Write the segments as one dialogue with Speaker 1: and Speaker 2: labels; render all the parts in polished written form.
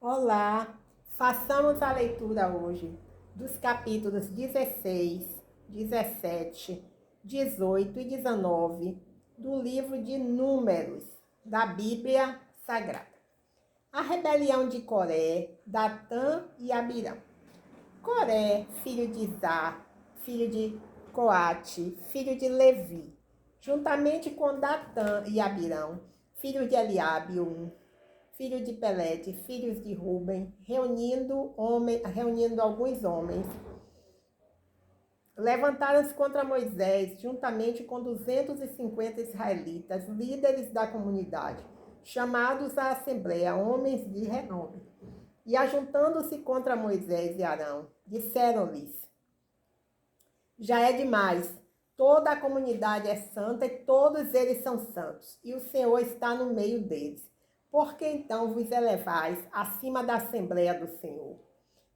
Speaker 1: Olá, façamos a leitura hoje dos capítulos 16, 17, 18 e 19 do livro de Números da Bíblia Sagrada. A rebelião de Coré, Datã e Abirão. Coré, filho de Zá, filho de Coate, filho de Levi, juntamente com Datã e Abirão, filho de Eliabe, filho de Pelete, filhos de Ruben, reunindo alguns homens, levantaram-se contra Moisés, juntamente com 250 israelitas, líderes da comunidade, chamados à assembleia, homens de renome. E ajuntando-se contra Moisés e Arão, disseram-lhes: já é demais, toda a comunidade é santa e todos eles são santos, e o Senhor está no meio deles. Por que então vos elevais acima da Assembleia do Senhor?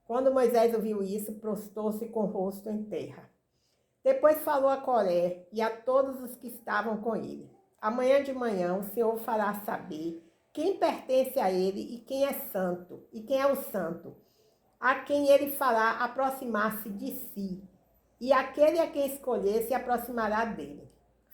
Speaker 1: Quando Moisés ouviu isso, prostrou-se com o rosto em terra. Depois falou a Coré e a todos os que estavam com ele: amanhã de manhã o Senhor fará saber quem pertence a ele e quem é santo, e quem é o santo, a quem ele fará aproximar-se de si, e aquele a quem escolher se aproximará dele.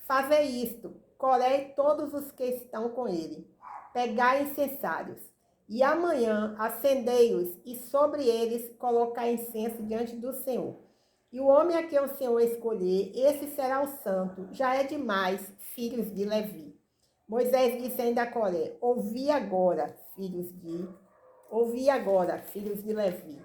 Speaker 1: Fazei isto, Coré e todos os que estão com ele. Pegai incensários, e amanhã acendei-os, e sobre eles colocai incenso diante do Senhor. E o homem a quem o Senhor escolher, esse será o santo, já é demais, filhos de Levi. Moisés disse ainda a Coré: ouvi agora, filhos de Levi.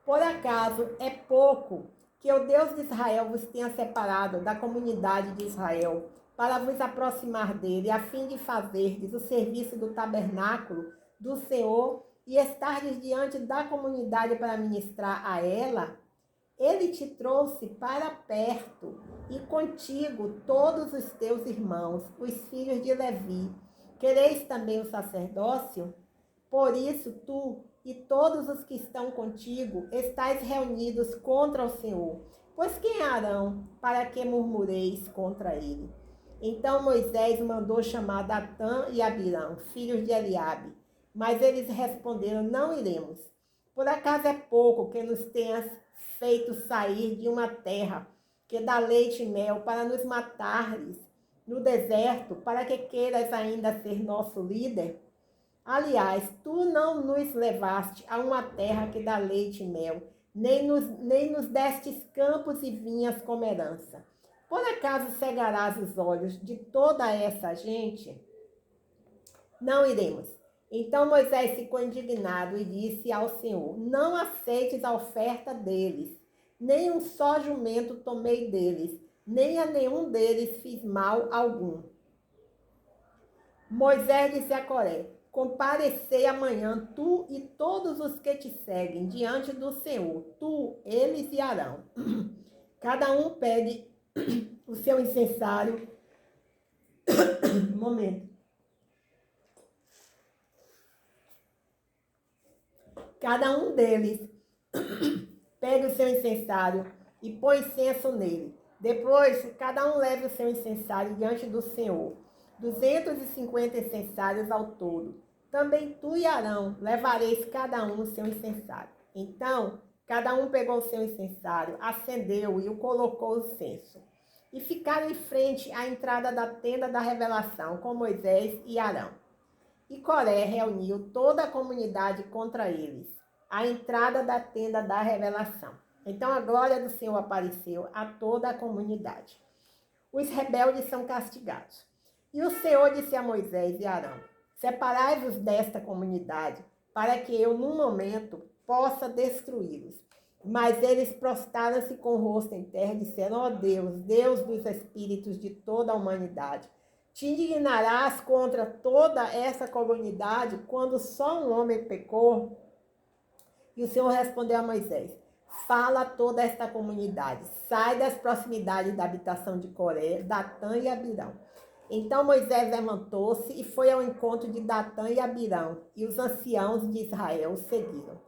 Speaker 1: Por acaso é pouco que o Deus de Israel vos tenha separado da comunidade de Israel, para vos aproximar dele, a fim de fazerdes o serviço do tabernáculo do Senhor e estardes diante da comunidade para ministrar a ela? Ele te trouxe para perto, e contigo todos os teus irmãos, os filhos de Levi. Quereis também o sacerdócio? Por isso, tu e todos os que estão contigo estáis reunidos contra o Senhor. Pois quem é Arão, para que murmureis contra ele? Então Moisés mandou chamar Datã e Abirão, filhos de Eliabe. Mas eles responderam: não iremos. Por acaso é pouco que nos tenhas feito sair de uma terra que dá leite e mel para nos matares no deserto, para que queiras ainda ser nosso líder? Aliás, tu não nos levaste a uma terra que dá leite e mel, nem nos destes campos e vinhas como herança. Por acaso cegarás os olhos de toda essa gente? Não iremos. Então Moisés ficou indignado e disse ao Senhor: não aceites a oferta deles, nem um só jumento tomei deles, nem a nenhum deles fiz mal algum. Moisés disse a Coré: comparecei amanhã, tu e todos os que te seguem, diante do Senhor, tu, eles e Arão. Cada um pegue o seu incensário. Um momento. Cada um deles pegue o seu incensário e põe incenso nele. Depois, cada um leve o seu incensário diante do Senhor. 250 incensários ao todo. Também tu e Arão levareis cada um o seu incensário. Então, cada um pegou o seu incensário, acendeu e o colocou no censo. E ficaram em frente à entrada da tenda da revelação com Moisés e Arão. E Coré reuniu toda a comunidade contra eles, à entrada da tenda da revelação. Então a glória do Senhor apareceu a toda a comunidade. Os rebeldes são castigados. E o Senhor disse a Moisés e Arão: separai-vos desta comunidade, para que eu, num momento, possa destruí-los. Mas eles prostraram-se com o rosto em terra e disseram: ó Deus, Deus dos espíritos de toda a humanidade, te indignarás contra toda essa comunidade quando só um homem pecou? E o Senhor respondeu a Moisés: fala a toda esta comunidade, sai das proximidades da habitação de Coré, Datã e Abirão. Então Moisés levantou-se e foi ao encontro de Datã e Abirão, e os anciãos de Israel o seguiram.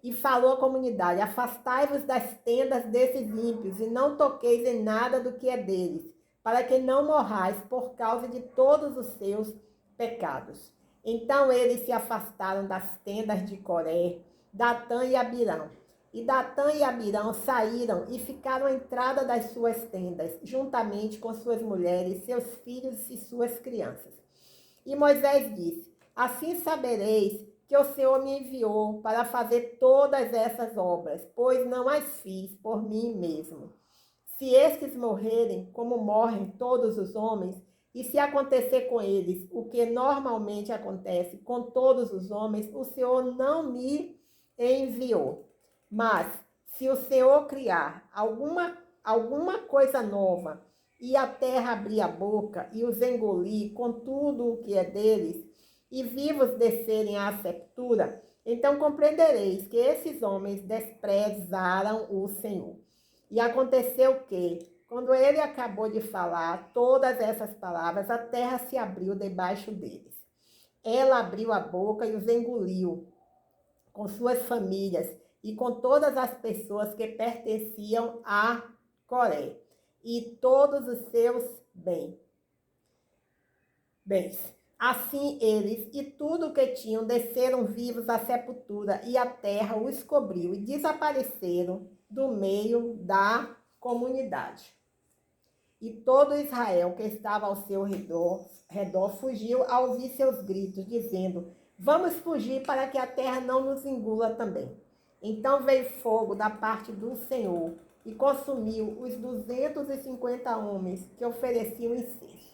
Speaker 1: E falou à comunidade: afastai-vos das tendas desses ímpios e não toqueis em nada do que é deles, para que não morrais por causa de todos os seus pecados. Então eles se afastaram das tendas de Coré, Datã e Abirão. E Datã e Abirão saíram e ficaram à entrada das suas tendas, juntamente com suas mulheres, seus filhos e suas crianças. E Moisés disse: assim sabereis que o Senhor me enviou para fazer todas essas obras, pois não as fiz por mim mesmo. Se estes morrerem, como morrem todos os homens, e se acontecer com eles o que normalmente acontece com todos os homens, o Senhor não me enviou. Mas se o Senhor criar alguma coisa nova, e a terra abrir a boca e os engolir com tudo o que é deles, e vivos descerem à sepultura, então compreendereis que esses homens desprezaram o Senhor. E aconteceu que, quando ele acabou de falar todas essas palavras, a terra se abriu debaixo deles. Ela abriu a boca e os engoliu, com suas famílias e com todas as pessoas que pertenciam a Coré, e todos os seus bens. Assim eles e tudo o que tinham desceram vivos à sepultura, e a terra os cobriu, e desapareceram do meio da comunidade. E todo Israel que estava ao seu redor fugiu ao ouvir seus gritos, dizendo: vamos fugir para que a terra não nos engula também. Então veio fogo da parte do Senhor e consumiu os 250 homens que ofereciam incenso.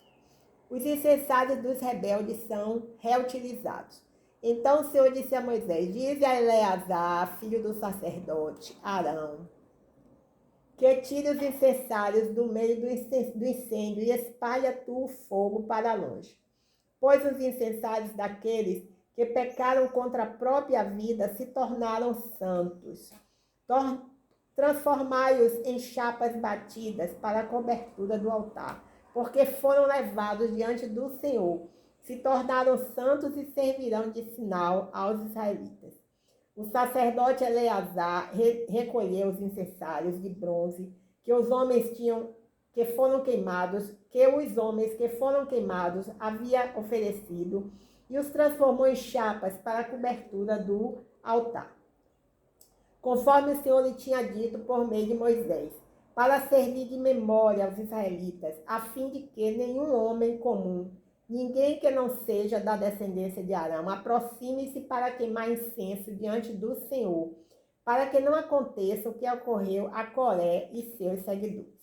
Speaker 1: Os incensários dos rebeldes são reutilizados. Então o Senhor disse a Moisés: dize a Eleazar, filho do sacerdote Arão, que tire os incensários do meio do incêndio e espalha tu o fogo para longe. Pois os incensários daqueles que pecaram contra a própria vida se tornaram santos. Transformai-os em chapas batidas para a cobertura do altar, porque foram levados diante do Senhor. Se tornaram santos e servirão de sinal aos israelitas. O sacerdote Eleazar recolheu os incensários de bronze que os homens que foram queimados havia oferecido, e os transformou em chapas para a cobertura do altar, conforme o Senhor lhe tinha dito por meio de Moisés, para servir de memória aos israelitas, a fim de que nenhum homem comum, ninguém que não seja da descendência de Arão, aproxime-se para queimar incenso diante do Senhor, para que não aconteça o que ocorreu a Coré e seus seguidores.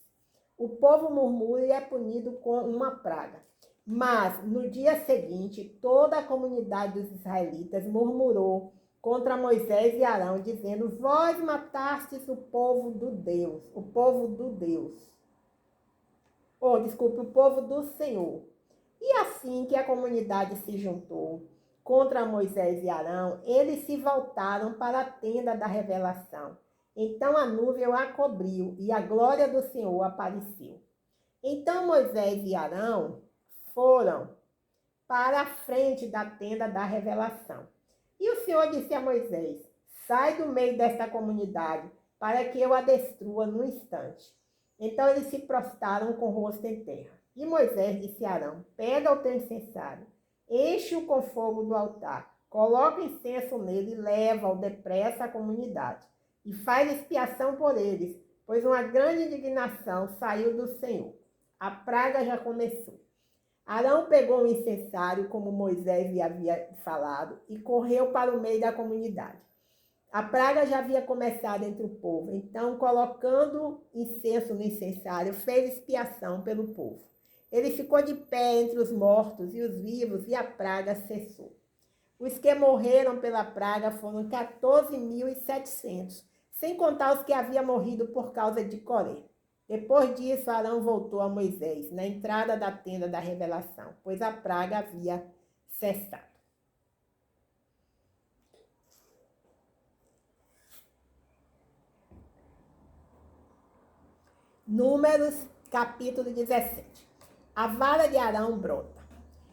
Speaker 1: O povo murmura e é punido com uma praga. Mas, no dia seguinte, toda a comunidade dos israelitas murmurou contra Moisés e Arão, dizendo: vós matastes o povo do Senhor. E assim que a comunidade se juntou contra Moisés e Arão, eles se voltaram para a tenda da revelação. Então a nuvem a cobriu e a glória do Senhor apareceu. Então Moisés e Arão foram para a frente da tenda da revelação. E o Senhor disse a Moisés: sai do meio desta comunidade, para que eu a destrua no instante. Então eles se prostraram com o rosto em terra. E Moisés disse a Arão: pega o teu incensário, enche-o com fogo do altar, coloca incenso nele e leva-o depressa à comunidade. E faz expiação por eles, pois uma grande indignação saiu do Senhor. A praga já começou. Arão pegou o incensário, como Moisés lhe havia falado, e correu para o meio da comunidade. A praga já havia começado entre o povo, então, colocando incenso no incensário, fez expiação pelo povo. Ele ficou de pé entre os mortos e os vivos, e a praga cessou. Os que morreram pela praga foram 14.700, sem contar os que haviam morrido por causa de Coré. Depois disso, Arão voltou a Moisés, na entrada da tenda da revelação, pois a praga havia cessado. Números, capítulo 17. A vara de Arão brota.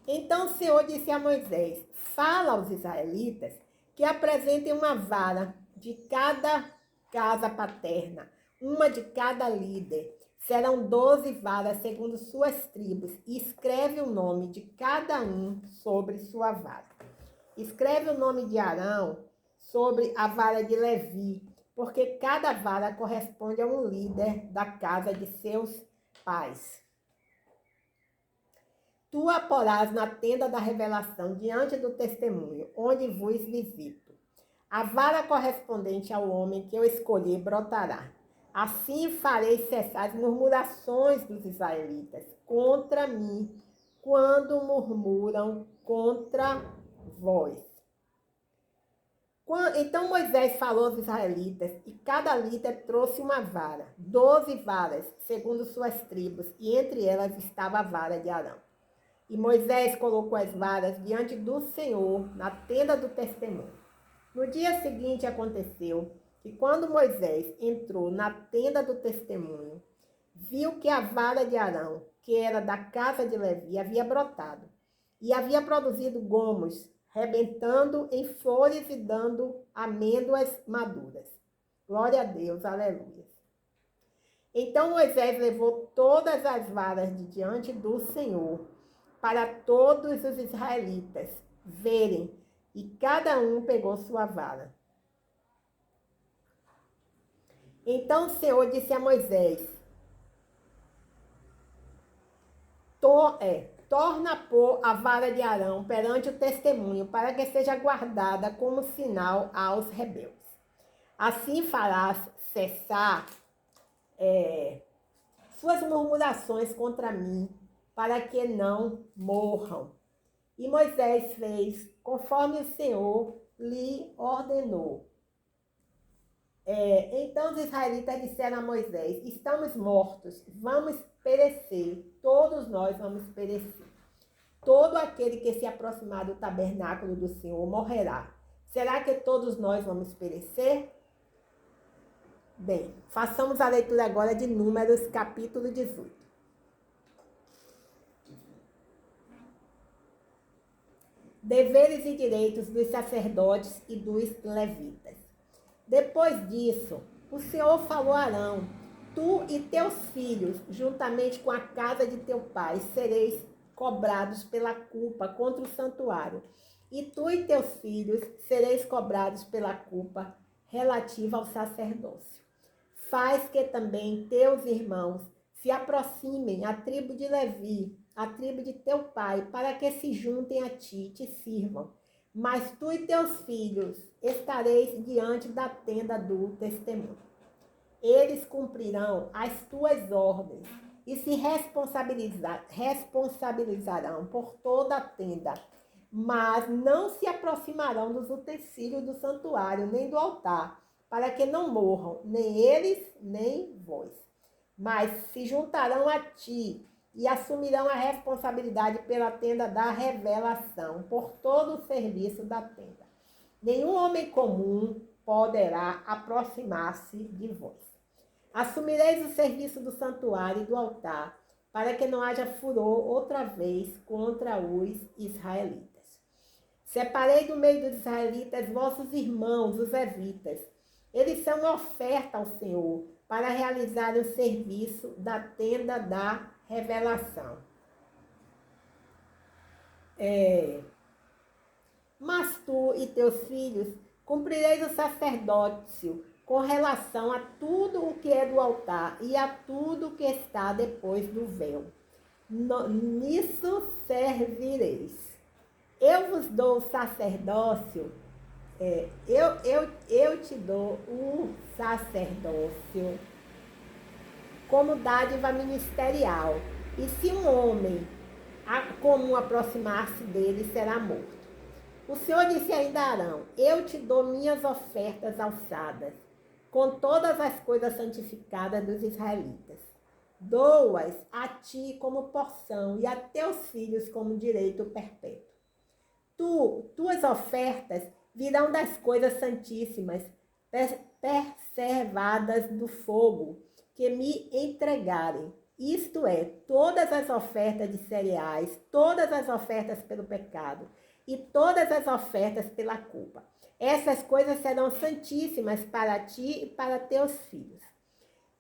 Speaker 1: Então o Senhor disse a Moisés: fala aos israelitas que apresentem uma vara de cada casa paterna, uma de cada líder. Serão 12 varas segundo suas tribos, e escreve o nome de cada um sobre sua vara. Escreve o nome de Arão sobre a vara de Levi, porque cada vara corresponde a um líder da casa de seus pais. Tu a porás na tenda da revelação, diante do testemunho, onde vos visito. A vara correspondente ao homem que eu escolhi brotará. Assim farei cessar as murmurações dos israelitas contra mim, quando murmuram contra vós. Então Moisés falou aos israelitas, e cada líder trouxe uma vara, 12 varas, segundo suas tribos, e entre elas estava a vara de Arão. E Moisés colocou as varas diante do Senhor na tenda do testemunho. No dia seguinte aconteceu que quando Moisés entrou na tenda do testemunho, viu que a vara de Arão, que era da casa de Levi, havia brotado e havia produzido gomos, rebentando em flores e dando amêndoas maduras. Glória a Deus, aleluia. Então Moisés levou todas as varas de diante do Senhor para todos os israelitas verem, e cada um pegou sua vara. Então o Senhor disse a Moisés, torna a pôr a vara de Arão perante o testemunho, para que seja guardada como sinal aos rebeldes. Assim farás cessar suas murmurações contra mim, para que não morram. E Moisés fez conforme o Senhor lhe ordenou. Então os israelitas disseram a Moisés, estamos mortos, vamos perecer, todos nós vamos perecer. Todo aquele que se aproximar do tabernáculo do Senhor morrerá. Será que todos nós vamos perecer? Bem, façamos a leitura agora de Números, capítulo 18. Deveres e direitos dos sacerdotes e dos levitas. Depois disso, o Senhor falou a Arão, tu e teus filhos, juntamente com a casa de teu pai, sereis cobrados pela culpa contra o santuário. E tu e teus filhos sereis cobrados pela culpa relativa ao sacerdócio. Faz que também teus irmãos se aproximem à tribo de Levi, à tribo de teu pai, para que se juntem a ti e te sirvam. Mas tu e teus filhos estareis diante da tenda do testemunho. Eles cumprirão as tuas ordens e se responsabilizarão por toda a tenda, mas não se aproximarão dos utensílios do santuário, nem do altar, para que não morram, nem eles, nem vós. Mas se juntarão a ti e assumirão a responsabilidade pela tenda da revelação, por todo o serviço da tenda. Nenhum homem comum poderá aproximar-se de vós. Assumireis o serviço do santuário e do altar, para que não haja furor outra vez contra os israelitas. Separei do meio dos israelitas vossos irmãos, os levitas. Eles são uma oferta ao Senhor, para realizar o serviço da tenda da revelação. Mas tu e teus filhos cumprireis o sacerdócio com relação a tudo o que é do altar e a tudo o que está depois do véu. Nisso servireis. Eu vos dou o sacerdócio, eu te dou o sacerdócio como dádiva ministerial. E se um homem comum aproximar-se dele, será morto. O Senhor disse ainda a Arão, eu te dou minhas ofertas alçadas, com todas as coisas santificadas dos israelitas. Dou-as a ti como porção e a teus filhos como direito perpétuo. Tuas ofertas virão das coisas santíssimas, preservadas do fogo, que me entregarem. Isto é, todas as ofertas de cereais, todas as ofertas pelo pecado e todas as ofertas pela culpa. Essas coisas serão santíssimas para ti e para teus filhos.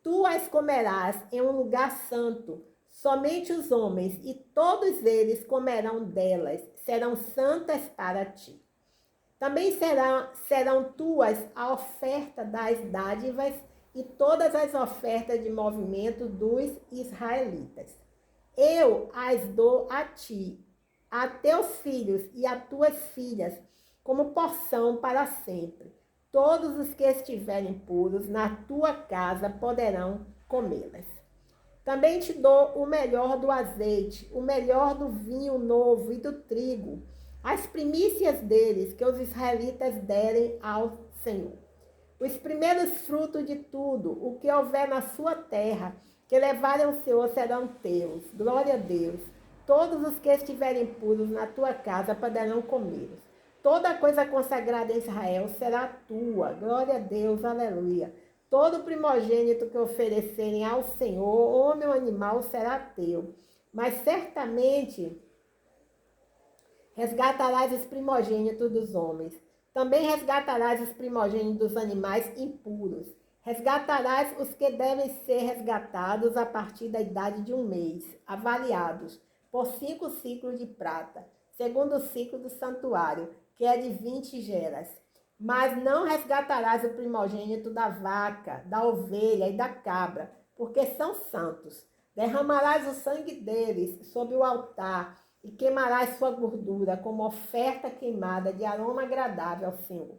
Speaker 1: Tu as comerás em um lugar santo, somente os homens, e todos eles comerão delas, serão santas para ti. Também serão tuas a oferta das dádivas e todas as ofertas de movimento dos israelitas. Eu as dou a ti, a teus filhos e a tuas filhas, como porção para sempre. Todos os que estiverem puros na tua casa poderão comê-las. Também te dou o melhor do azeite, o melhor do vinho novo e do trigo, as primícias deles que os israelitas derem ao Senhor. Os primeiros frutos de tudo, o que houver na sua terra, que levarem ao Senhor serão teus. Glória a Deus. Todos os que estiverem puros na tua casa poderão comê-los. Toda coisa consagrada em Israel será tua. Glória a Deus, aleluia. Todo primogênito que oferecerem ao Senhor, homem ou animal, será teu. Mas certamente resgatarás os primogênitos dos homens. Também resgatarás os primogênitos dos animais impuros. Resgatarás os que devem ser resgatados a partir da idade de 1 mês, avaliados por 5 ciclos de prata, segundo o ciclo do santuário, que é de 20 geras. Mas não resgatarás o primogênito da vaca, da ovelha e da cabra, porque são santos. Derramarás o sangue deles sobre o altar e queimarás sua gordura como oferta queimada de aroma agradável ao Senhor.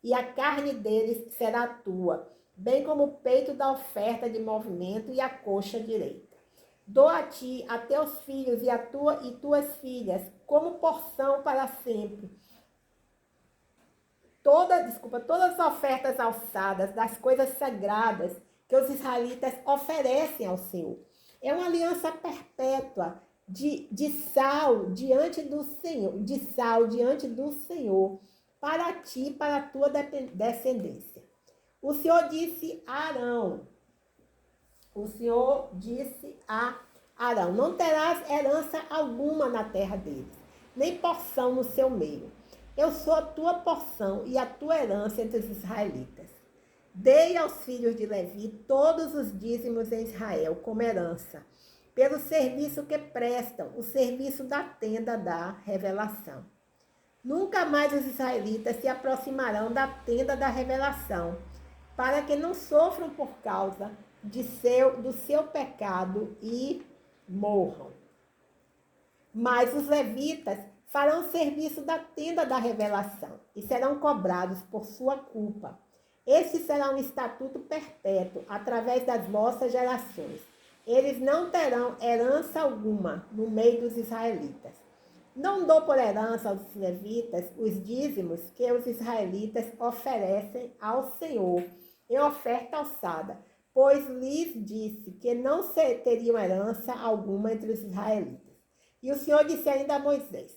Speaker 1: E a carne deles será tua, bem como o peito da oferta de movimento e a coxa direita. Dou a ti, a teus filhos e tuas filhas, como porção para sempre. Todas as ofertas alçadas das coisas sagradas que os israelitas oferecem ao Senhor. É uma aliança perpétua de sal diante do Senhor, para ti e para a tua descendência. O Senhor disse a Arão, não terás herança alguma na terra deles, nem porção no seu meio. Eu sou a tua porção e a tua herança entre os israelitas. Dei aos filhos de Levi todos os dízimos em Israel como herança, pelo serviço que prestam, o serviço da tenda da revelação. Nunca mais os israelitas se aproximarão da tenda da revelação, para que não sofram por causa do seu pecado e morram. Mas os levitas farão serviço da tenda da revelação e serão cobrados por sua culpa. Este será um estatuto perpétuo através das vossas gerações. Eles não terão herança alguma no meio dos israelitas. Não dou por herança aos levitas os dízimos que os israelitas oferecem ao Senhor em oferta alçada, pois lhes disse que não teriam herança alguma entre os israelitas. E o Senhor disse ainda a Moisés: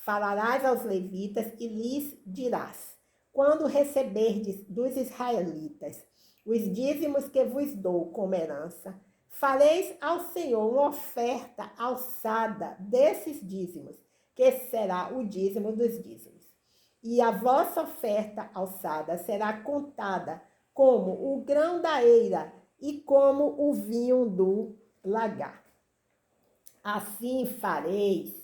Speaker 1: falarás aos levitas e lhes dirás: quando receberdes dos israelitas os dízimos que vos dou como herança, fareis ao Senhor uma oferta alçada desses dízimos, que será o dízimo dos dízimos. E a vossa oferta alçada será contada como o grão da eira e como o vinho do lagar. Assim fareis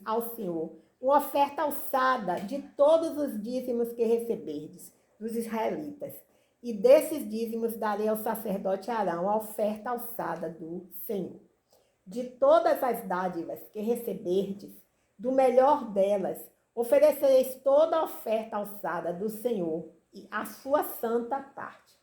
Speaker 1: ao Senhor uma oferta alçada de todos os dízimos que receberdes dos israelitas. E desses dízimos darei ao sacerdote Arão a oferta alçada do Senhor. De todas as dádivas que receberdes, do melhor delas, oferecereis toda a oferta alçada do Senhor e a sua santa parte.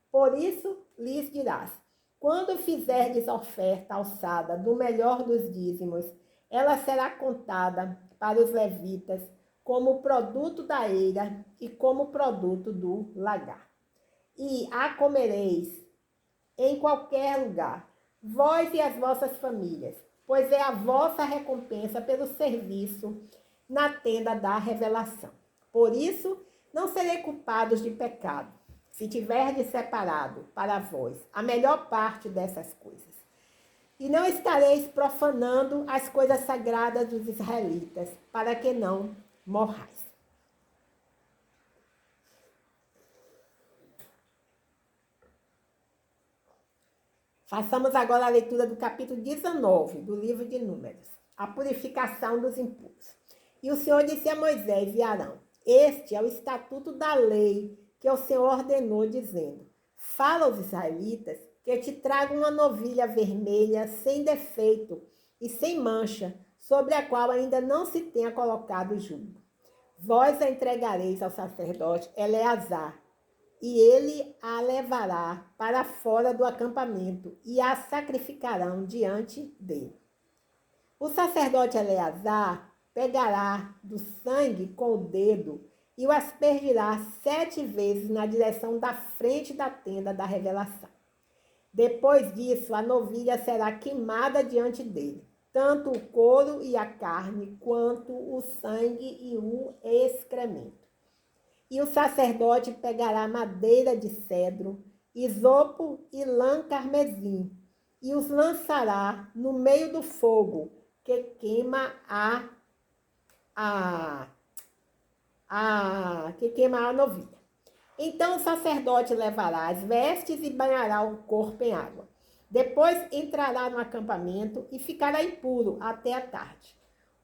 Speaker 1: Por isso lhes dirás: quando fizerdes oferta alçada do melhor dos dízimos, ela será contada para os levitas como produto da eira e como produto do lagar. E a comereis em qualquer lugar, vós e as vossas famílias, pois é a vossa recompensa pelo serviço na tenda da revelação. Por isso, não serei culpados de pecado, se tiverdes separado para vós a melhor parte dessas coisas. E não estareis profanando as coisas sagradas dos israelitas, para que não morrais. Façamos agora a leitura do capítulo 19 do livro de Números, a purificação dos impuros. E o Senhor disse a Moisés e Arão: Este é o estatuto da lei que o Senhor ordenou, dizendo: Fala aos israelitas que te tragam uma novilha vermelha, sem defeito e sem mancha, sobre a qual ainda não se tenha colocado jugo. Vós a entregareis ao sacerdote Eleazar, e ele a levará para fora do acampamento, e a sacrificarão diante dele. O sacerdote Eleazar pegará do sangue com o dedo e o aspergirá 7 vezes na direção da frente da tenda da revelação. Depois disso, a novilha será queimada diante dele, tanto o couro e a carne, quanto o sangue e o excremento. E o sacerdote pegará madeira de cedro, isopo e lã carmesim, e os lançará no meio do fogo, que queima a novilha. Então o sacerdote levará as vestes e banhará o corpo em água. Depois entrará no acampamento e ficará impuro até a tarde.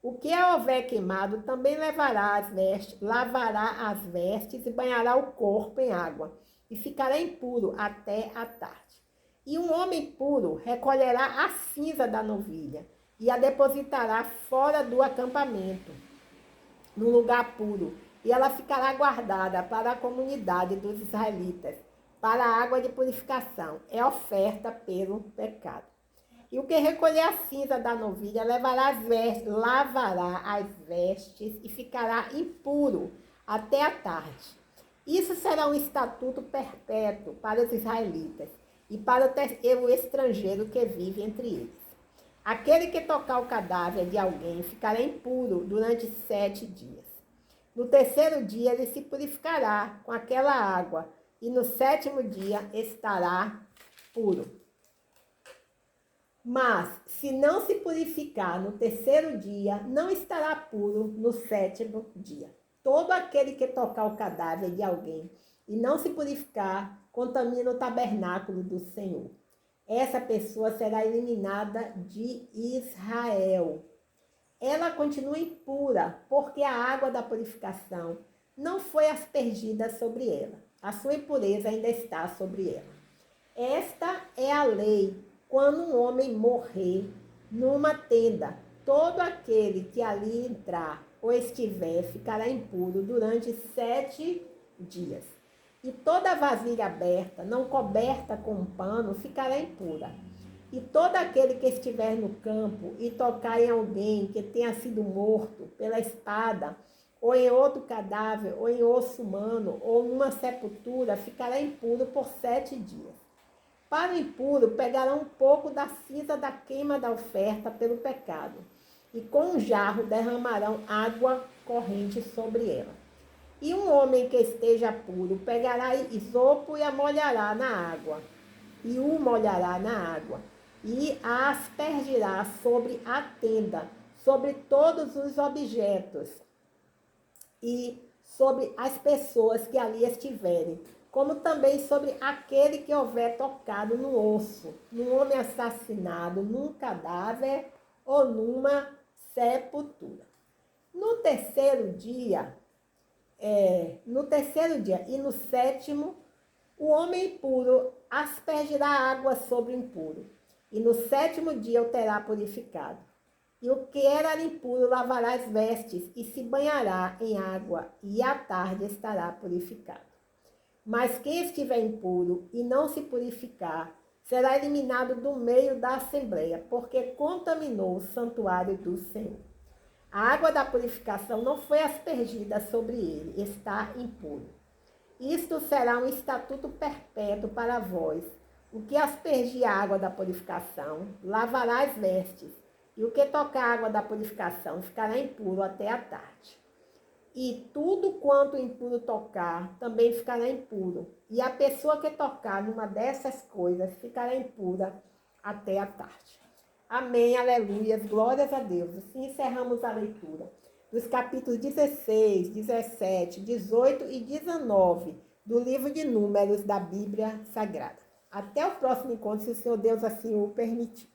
Speaker 1: O que houver queimado também lavará as vestes e banhará o corpo em água, e ficará impuro até a tarde. E um homem puro recolherá a cinza da novilha e a depositará fora do acampamento, no lugar puro, e ela ficará guardada para a comunidade dos israelitas, para a água de purificação, é oferta pelo pecado. E o que recolher a cinza da novilha lavará as vestes e ficará impuro até a tarde. Isso será um estatuto perpétuo para os israelitas e para o estrangeiro que vive entre eles. Aquele que tocar o cadáver de alguém ficará impuro durante 7 dias. No terceiro dia ele se purificará com aquela água, e no 7º dia estará puro. Mas, se não se purificar no terceiro dia, não estará puro no 7º dia. Todo aquele que tocar o cadáver de alguém e não se purificar, contamina o tabernáculo do Senhor. Essa pessoa será eliminada de Israel. Ela continua impura, porque a água da purificação não foi aspergida sobre ela. A sua impureza ainda está sobre ela. Esta é a lei. Quando um homem morrer numa tenda, todo aquele que ali entrar ou estiver ficará impuro durante 7 dias. E toda vasilha aberta, não coberta com um pano, ficará impura. E todo aquele que estiver no campo e tocar em alguém que tenha sido morto pela espada, ou em outro cadáver, ou em osso humano, ou numa sepultura, ficará impuro por 7 dias. Para o impuro, pegarão um pouco da cinza da queima da oferta pelo pecado, e com um jarro derramarão água corrente sobre ela. E um homem que esteja puro pegará isopo e a molhará na água, e a aspergirá sobre a tenda, sobre todos os objetos e sobre as pessoas que ali estiverem, como também sobre aquele que houver tocado no osso, num homem assassinado, num cadáver ou numa sepultura. No terceiro dia e no 7º, o homem impuro aspergirá água sobre o impuro, e no 7º dia o terá purificado. E o que era impuro lavará as vestes e se banhará em água, e à tarde estará purificado. Mas quem estiver impuro e não se purificar, será eliminado do meio da assembleia, porque contaminou o santuário do Senhor. A água da purificação não foi aspergida sobre ele, está impuro. Isto será um estatuto perpétuo para vós. O que aspergir a água da purificação, lavará as vestes, e o que tocar a água da purificação ficará impuro até a tarde. E tudo quanto impuro tocar, também ficará impuro. E a pessoa que tocar numa dessas coisas ficará impura até a tarde. Amém, aleluias, glórias a Deus. Assim encerramos a leitura dos capítulos 16, 17, 18 e 19 do livro de Números da Bíblia Sagrada. Até o próximo encontro, se o Senhor Deus assim o permitir.